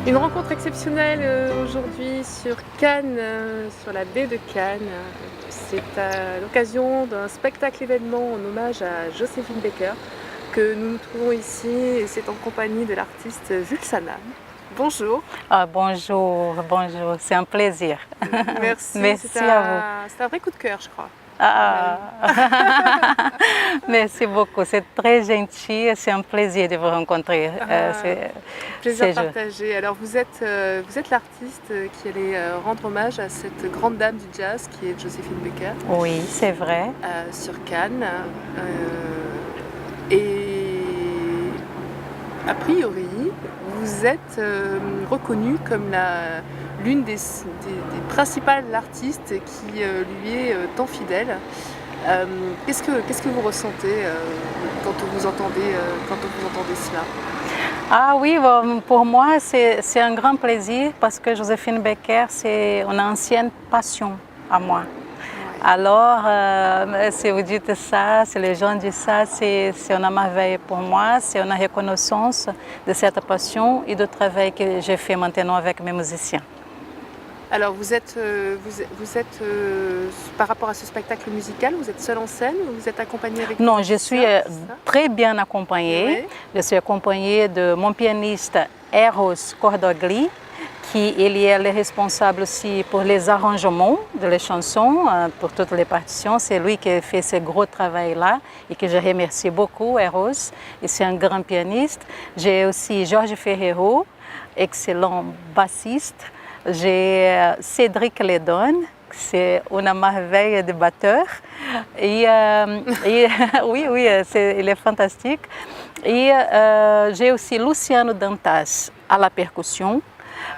Une rencontre exceptionnelle aujourd'hui sur Cannes, sur la baie de Cannes. C'est à l'occasion d'un spectacle événement en hommage à Joséphine Baker que nous nous trouvons ici et c'est en compagnie de l'artiste Jules Sanam. Bonjour. Ah, bonjour, bonjour, c'est un plaisir. Merci, Merci à vous. c'est un vrai coup de cœur je crois. Ah. Merci beaucoup, c'est très gentil, c'est un plaisir de vous rencontrer. Plaisir partagé. Alors vous êtes l'artiste qui allait rendre hommage à cette grande dame du jazz qui est Joséphine Baker. Oui, c'est vrai. Sur Cannes. Et a priori, vous êtes reconnue comme l'une des principales artistes qui lui est tant fidèle. Qu'est-ce que vous ressentez quand vous entendez cela? Ah oui, bon, pour moi c'est un grand plaisir parce que Joséphine Baker c'est une ancienne passion à moi. Alors, si vous dites ça, si les gens disent ça, c'est une merveille pour moi, c'est une reconnaissance de cette passion et du travail que j'ai fait maintenant avec mes musiciens. Alors, vous êtes par rapport à ce spectacle musical, vous êtes seule en scène ou vous êtes accompagnée avec... Non, je suis très bien accompagnée. Oui. Je suis accompagnée de mon pianiste Eros Cordogli, qui il est le responsable aussi pour les arrangements de les chansons, pour toutes les partitions. C'est lui qui a fait ce gros travail-là et que je remercie beaucoup, Eros. Et c'est un grand pianiste. J'ai aussi Georges Ferrero, excellent bassiste. J'ai Cédric Ledon, c'est une merveille de batteur. Et oui, il est fantastique. Et j'ai aussi Luciano Dantas à la percussion.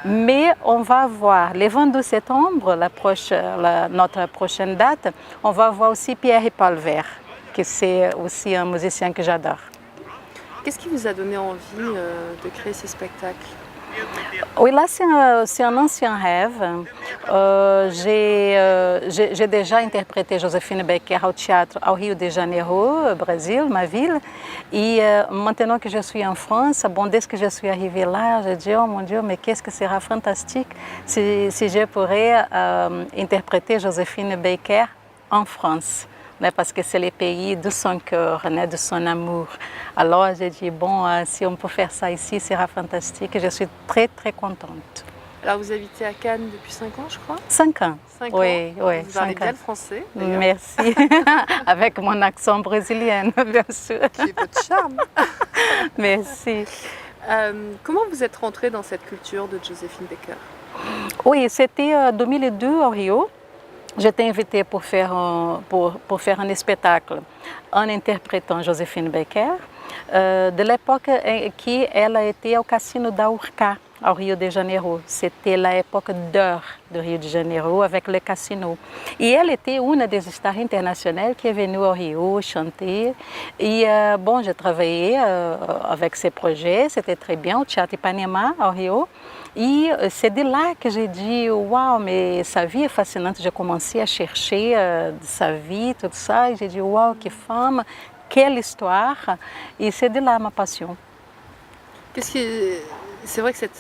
Mais on va voir, le 22 septembre, notre prochaine date, on va voir aussi Pierre Palver, qui c'est aussi un musicien que j'adore. Qu'est-ce qui vous a donné envie de créer ce spectacle? Oui, là c'est un ancien rêve. J'ai déjà interprété Joséphine Baker au théâtre au Rio de Janeiro, Brésil, ma ville. Et maintenant que je suis en France, bon, dès que je suis arrivée là, je dis, oh mon Dieu, mais qu'est-ce que sera fantastique si je pourrais interpréter Joséphine Baker en France. Parce que c'est le pays de son cœur, de son amour. Alors j'ai dit, bon, si on peut faire ça ici, ce sera fantastique. Je suis très, très contente. Alors vous habitez à Cannes depuis 5 ans, je crois? 5 ans. 5 oui, ans. Oui, vous parlez bien le français. Merci. Avec mon accent brésilien, bien sûr. Qui est votre charme. Merci. Comment vous êtes rentrée dans cette culture de Joséphine Baker? Oui, c'était en 2002 au Rio. J'étais invitée pour faire un spectacle en interprétant Joséphine Baker, de l'époque en que ela était au Cassino da Urca, au Rio de Janeiro. C'était l'époque d'or do Rio de Janeiro avec le cassino. Et elle était une des stars internationales qui est venue au Rio chanter. Et bon, j'ai travaillé avec ces projets, c'était très bien, au Théâtre Ipanema, au Rio. Et c'est de là que j'ai dit, waouh, mais sa vie est fascinante. J'ai commencé à chercher sa vie, tout ça, et j'ai dit, waouh, quelle femme, quelle histoire. Et c'est de là ma passion. C'est vrai que cette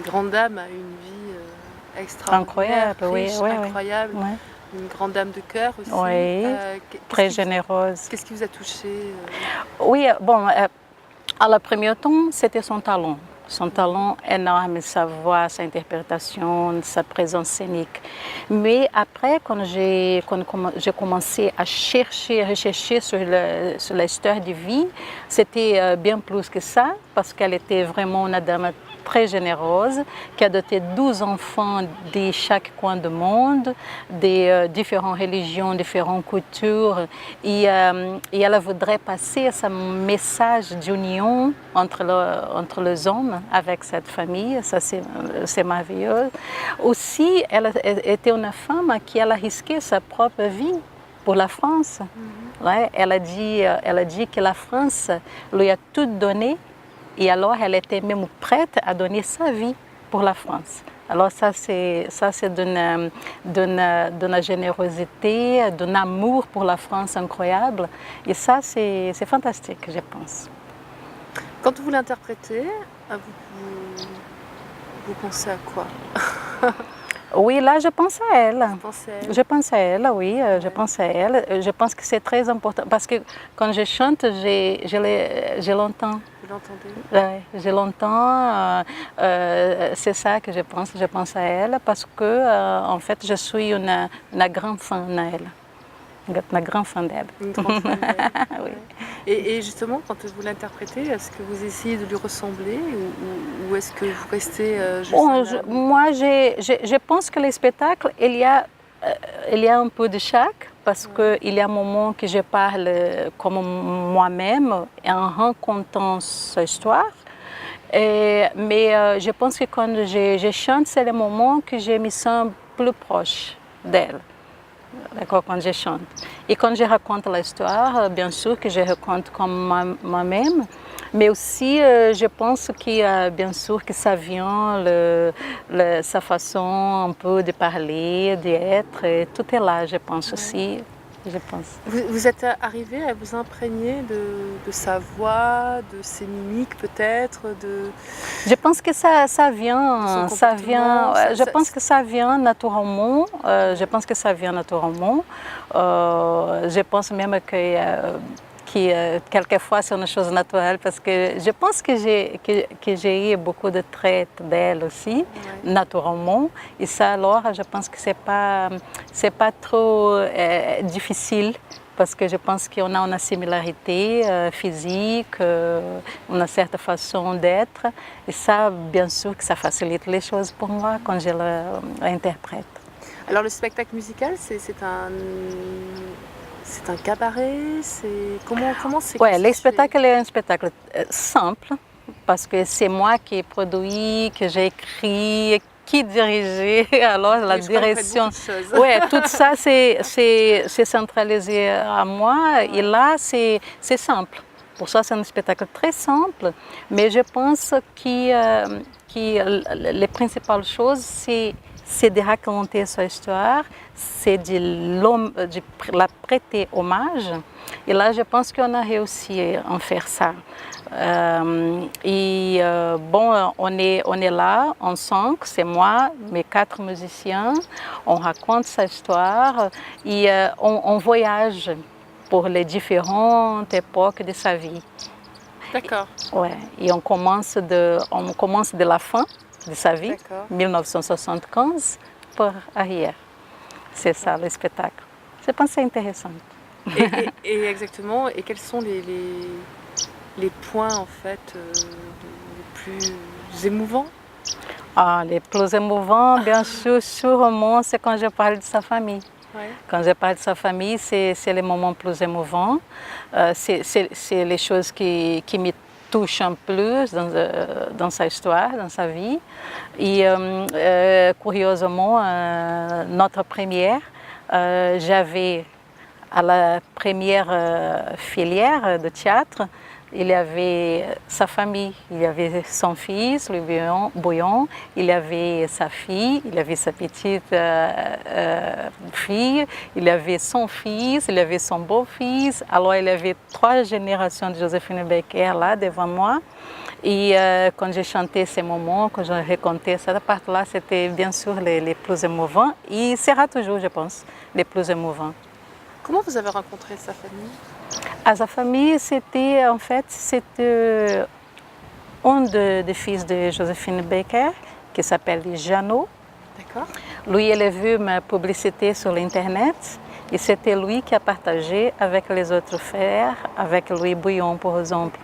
grande dame a une vie extraordinaire, incroyable, riche, incroyable. Oui. Une grande dame de cœur aussi. Oui, très généreuse. Qu'est-ce qui vous a touché? Oui, bon, à la première temps, c'était son talent. Son talent énorme, sa voix, sa interprétation, sa présence scénique. Mais après, quand j'ai commencé à rechercher sur l'histoire de vie, c'était bien plus que ça, parce qu'elle était vraiment une dame très généreuse, qui a doté 12 enfants de chaque coin du monde, de différentes religions, différentes cultures. Et elle voudrait passer ce message d'union entre les hommes avec cette famille. Ça, c'est merveilleux. Aussi, elle était une femme qui a risqué sa propre vie pour la France. Ouais, elle a dit que la France lui a tout donné. Et alors, elle était même prête à donner sa vie pour la France. Alors ça, c'est d'une générosité, d'un amour pour la France incroyable. Et ça, c'est fantastique, je pense. Quand vous l'interprétez, Ah, vous pensez à quoi? Oui, là, je pense à elle. Vous pensez à elle? Je pense à elle, oui, je Ouais. pense à elle. Je pense que c'est très important parce que quand je chante, je l'entends. Vous l'entendez? Ouais, je l'entends. C'est ça que je pense à elle parce que, en fait, je suis une grande fan d'elle. Une grande fan d'elle. Une grande fan d'elle. Oui. Ouais. Et justement, quand vous l'interprétez, est-ce que vous essayez de lui ressembler ou est-ce que vous restez juste Bon, un âme? moi, je pense que les spectacles, il y a un peu de chaque parce Ouais. qu'il y a un moment que je parle comme moi-même en racontant cette histoire. Mais je pense que quand je chante, c'est le moment que je me sens plus proche d'elle. D'accord, quand je chante. Et quand je raconte l'histoire, bien sûr que je raconte comme moi-même, mais aussi je pense que bien sûr que ça vient, sa façon un peu de parler, d'être, et tout est là, je pense Ouais. aussi. Je pense. Vous êtes arrivé à vous imprégner de sa voix, de ses mimiques peut-être, Je pense que de son ça vient, comportement? je pense que ça vient naturellement, je pense que ça vient naturellement. Je pense même que quelquefois c'est une chose naturelle parce que je pense que j'ai eu beaucoup de traits d'elle aussi, Ouais. naturellement. Et ça alors, je pense que c'est pas trop difficile parce que je pense qu'on a une similarité physique, une certaine façon d'être. Et ça, bien sûr, que ça facilite les choses pour moi quand je l'interprète. Alors le spectacle musical, c'est un cabaret, comment c'est Ouais, le constitué? spectacle est un spectacle simple parce que c'est moi qui ai produit, que j'ai écrit, qui dirigeait. Alors la Oui, je crois que vous faites beaucoup direction, de choses. ouais, tout ça c'est centralisé à moi. Et Ouais. là c'est simple. Pour ça c'est un spectacle très simple, mais je pense que les principales choses c'est de raconter sa histoire, c'est de la prêter hommage. Et là, je pense qu'on a réussi à faire ça. Bon, on est là, en 5, c'est moi, mes 4 musiciens, on raconte sa histoire et on voyage pour les différentes époques de sa vie. D'accord, Ouais. Et on commence de la fin de sa vie, d'accord. 1975, pour arrière. C'est ça le spectacle. Je pense que c'est intéressant. Et exactement, et quels sont les points en fait les plus émouvants? Ah, les plus émouvants, bien sûr, sûrement, c'est quand je parle de sa famille. Ouais. Quand je parle de sa famille, c'est les moments plus émouvants. C'est les choses qui me touchent un plus dans sa histoire, dans sa vie. Et curieusement, notre première, j'avais à la première filière de théâtre, il y avait sa famille, il y avait son fils, Louis Bouillon, il y avait sa fille, il y avait sa petite fille, il y avait son fils, il y avait son beau-fils. Alors il y avait 3 générations de Joséphine Baker là devant moi. Et quand j'ai chanté ces moments, quand j'ai raconté cette part-là, c'était bien sûr les plus émouvants. Et sera toujours, je pense, les plus émouvants. Comment vous avez rencontré sa famille? À sa famille, c'était un des fils de Joséphine Baker, qui s'appelle Jeannot. D'accord. Lui, il a vu ma publicité sur l'Internet et c'était lui qui a partagé avec les autres frères, avec Louis Bouillon, par exemple.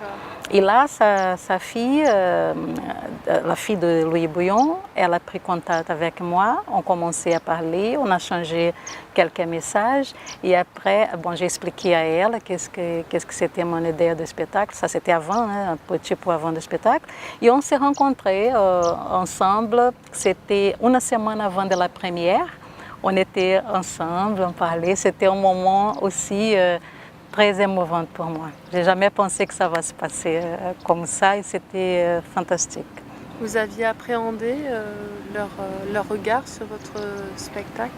Et là, sa fille, la fille de Louis Bouillon, elle a pris contact avec moi, on a commencé à parler, on a changé quelques messages et après, bon, j'ai expliqué à elle qu'est-ce que c'était mon idée de spectacle, ça c'était avant, hein, un petit peu avant le spectacle, et on s'est rencontrés ensemble, c'était une semaine avant de la première, on était ensemble, on parlait, c'était un moment aussi très émouvant pour moi. J'ai jamais pensé que ça va se passer comme ça et c'était fantastique. Vous aviez appréhendé leur regard sur votre spectacle?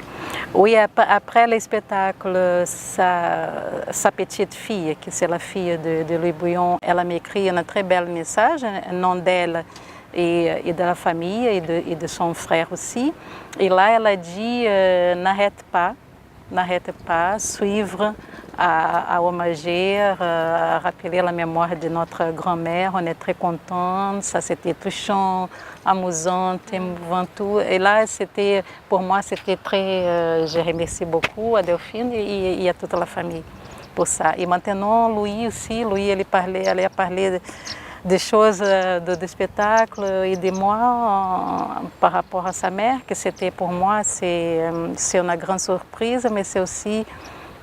Oui, après le spectacle, sa petite fille, qui c'est la fille de Louis Bouillon, elle m'a écrit un très bel message, un nom d'elle et de la famille et de son frère aussi. Et là, elle a dit n'arrête pas, suivre, à homager, à rappeler la mémoire de notre grand-mère. On est très contents, ça c'était touchant, amusant, émouvant, tout. Et là, c'était, pour moi, c'était très... je remercie beaucoup à Delphine et à toute la famille pour ça. Et maintenant, Louis aussi, Louis, elle a parlé des choses du spectacle et de moi par rapport à sa mère, que c'était pour moi, c'est une grande surprise, mais c'est aussi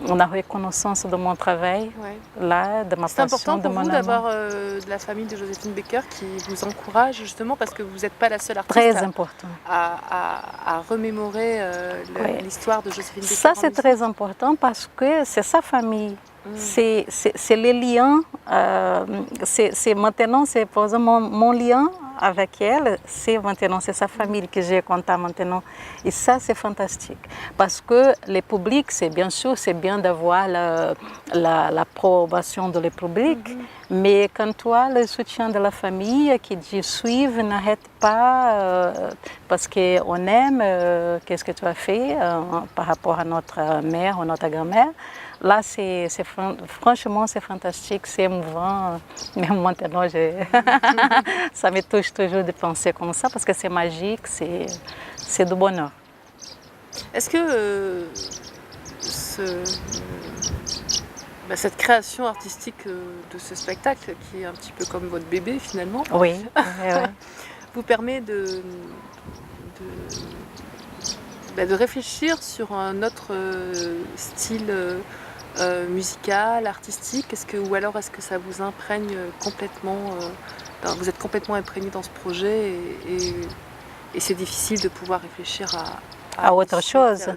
une reconnaissance de mon travail, là, de ma passion, c'est important de pour mon vous amour. d'avoir de la famille de Joséphine Baker qui vous encourage justement parce que vous n'êtes pas la seule artiste Très important. à remémorer l'histoire de Joséphine Baker. Ça, c'est très important parce que c'est sa famille. C'est les liens, c'est maintenant, c'est par exemple mon lien avec elle, c'est maintenant, c'est sa famille que j'ai compté maintenant. Et ça, c'est fantastique. Parce que le public, c'est bien sûr, c'est bien d'avoir l'approbation de le public, mais quand toi, le soutien de la famille qui dit suive, n'arrête pas, parce qu'on aime, qu'est-ce que tu as fait par rapport à notre mère ou notre grand-mère. Là, franchement, c'est fantastique, c'est émouvant. Même maintenant, ça me touche toujours de penser comme ça parce que c'est magique, c'est du bonheur. Est-ce que cette création artistique de ce spectacle, qui est un petit peu comme votre bébé finalement, oui. vous permet de réfléchir sur un autre style musical, artistique, ou alors est-ce que ça vous imprègne complètement, vous êtes complètement imprégné dans ce projet et c'est difficile de pouvoir réfléchir à autre chose.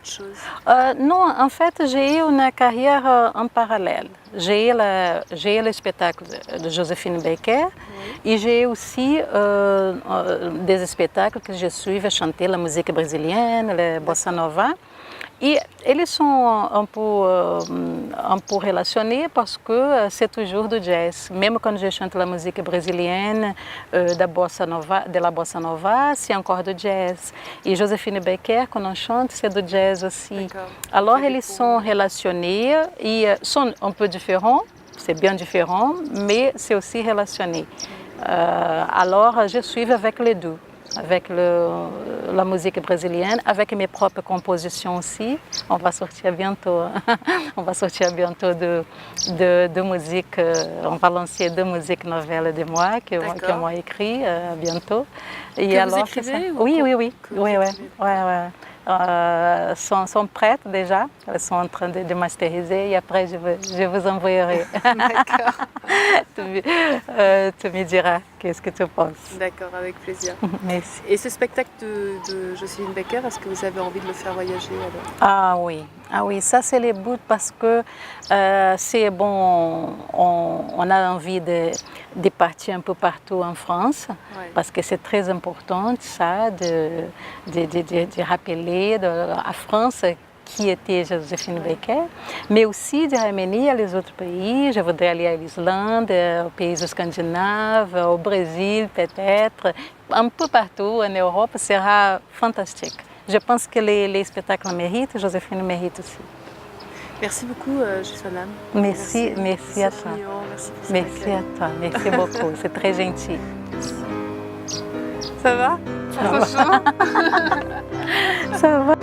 Non, en fait, j'ai eu une carrière en parallèle. J'ai eu le spectacle de Joséphine Baker et j'ai aussi des spectacles que je suis à chanter la musique brésilienne, la bossa nova. Et eles sont un peu relacionés parce que c'est toujours du jazz. Même quand je chante la musique brésilienne, de la bossa nova, c'est encore du jazz. Et Joséphine Baker, quand on chante, c'est du jazz aussi. Alors, eles sont relationnés et sont un peu différents, c'est bien différent, mais c'est aussi relationné. Alors, je suis avec les deux. Avec la musique brésilienne, avec mes propres compositions aussi. On va sortir bientôt. On va sortir bientôt de musique. On va lancer 2 musiques nouvelles de moi que moi écrit bientôt. Et que alors, vous écrivez oui. Sont prêtes déjà, elles sont en train de masteriser et après je vous envoyerai. D'accord. Tu me diras qu'est-ce que tu penses. D'accord, avec plaisir. Merci. Et ce spectacle de Joséphine Baker, est-ce que vous avez envie de le faire voyager alors? Ah oui, ça c'est le but parce que c'est bon, on a envie de partir un peu partout en France parce que c'est très important ça de rappeler la France qui était Joséphine Baker, mais aussi de ramener les autres pays. Je voudrais aller à l'Islande, aux pays scandinaves, au Brésil peut-être, un peu partout en Europe, sera fantastique. Je pense que les spectacles méritent, Joséphine mérite aussi. Merci beaucoup, Gisonam. Merci à toi. Merci à toi, merci beaucoup, c'est très gentil. Ça va? Franchement. Ça va.